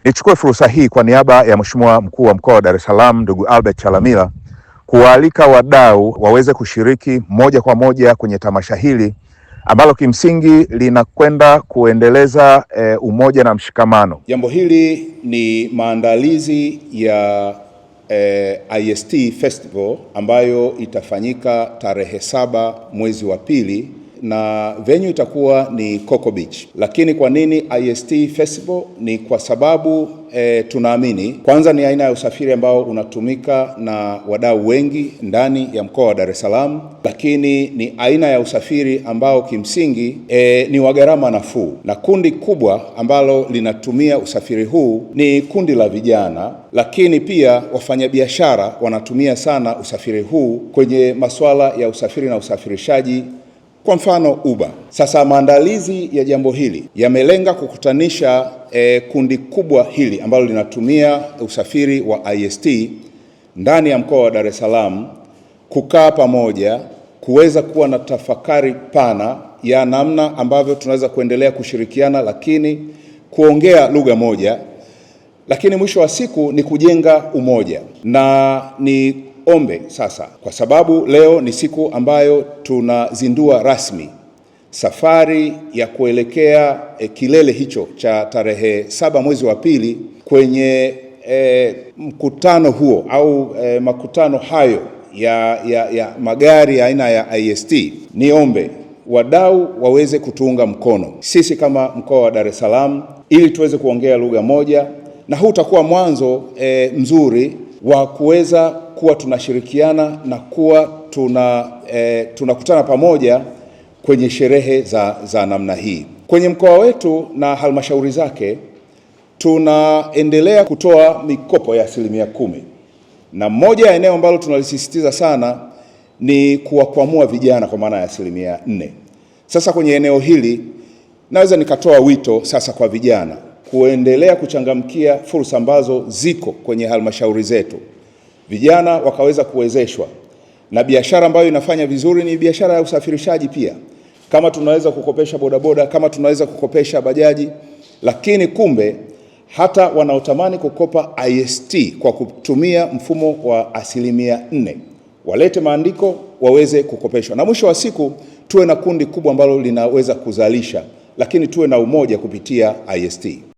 Nichukue fursa hii kwa niaba ya Mheshimiwa Mkuu wa Mkoa wa Dar es Salaam ndugu Albert Chalamila kuwaalika wadau waweze kushiriki moja kwa moja kwenye tamasha hili ambalo kimsingi linakwenda kuendeleza umoja na mshikamano. Jambo hili ni maandalizi ya IST Festival ambayo itafanyika tarehe 7 mwezi wa pili na venue itakuwa ni Coco Beach. Lakini kwa nini IST Festival? Ni kwa sababu tunaamini kwanza ni aina ya usafiri ambao unatumika na wadau wengi ndani ya mkoa wa Dar es Salaam, lakini ni aina ya usafiri ambao kimsingi ni wa gharama nafuu, na kundi kubwa ambalo linatumia usafiri huu ni kundi la vijana, lakini pia wafanyabiashara wanatumia sana usafiri huu kwenye masuala ya usafiri na usafirishaji, kwa mfano Uber. Sasa maandalizi ya jambo hili yamelenga kukutanisha kundi kubwa hili ambalo linatumia usafiri wa IST ndani ya mkoa wa Dar es Salaam, kukaa pamoja, kuweza kuwa na tafakari pana ya namna ambavyo tunaweza kuendelea kushirikiana, lakini kuongea lugha moja, lakini mwisho wa siku ni kujenga umoja. Na ni ombe sasa, kwa sababu leo ni siku ambayo tunazindua rasmi safari ya kuelekea kilele hicho cha tarehe 7 mwezi wa pili kwenye mkutano huo au makutano hayo ya magari ya aina ya IST. Niombe wadau waweze kutuunga mkono sisi kama mkoa wa Dar es Salaam ili tuweze kuongea lugha moja, na huu utakuwa mwanzo mzuri wa kuweza kuwa tunashirikiana na kuwa tunakutana pamoja kwenye sherehe za namna hii. Kwenye mkoa wetu na halmashauri zake tunaendelea kutoa mikopo ya 10%, na moja ya eneo ambalo tunalisisitiza sana ni kuwakwamua vijana kwa maana ya 4%. Sasa kwenye eneo hili naweza nikatoa wito sasa kwa vijana kuendelea kuchangamkia fursa ambazo ziko kwenye halmashauri zetu, vijana wakaweza kuwezeshwa, na biashara ambayo inafanya vizuri ni biashara ya usafirishaji pia. Kama tunaweza kukopesha bodaboda, kama tunaweza kukopesha bajaji, lakini kumbe hata wanaotamani kukopa IST kwa kutumia mfumo wa 4% walete maandiko waweze kukopeshwa, na mwisho wa siku tuwe na kundi kubwa ambalo linaweza kuzalisha, lakini tuwe na umoja kupitia IST.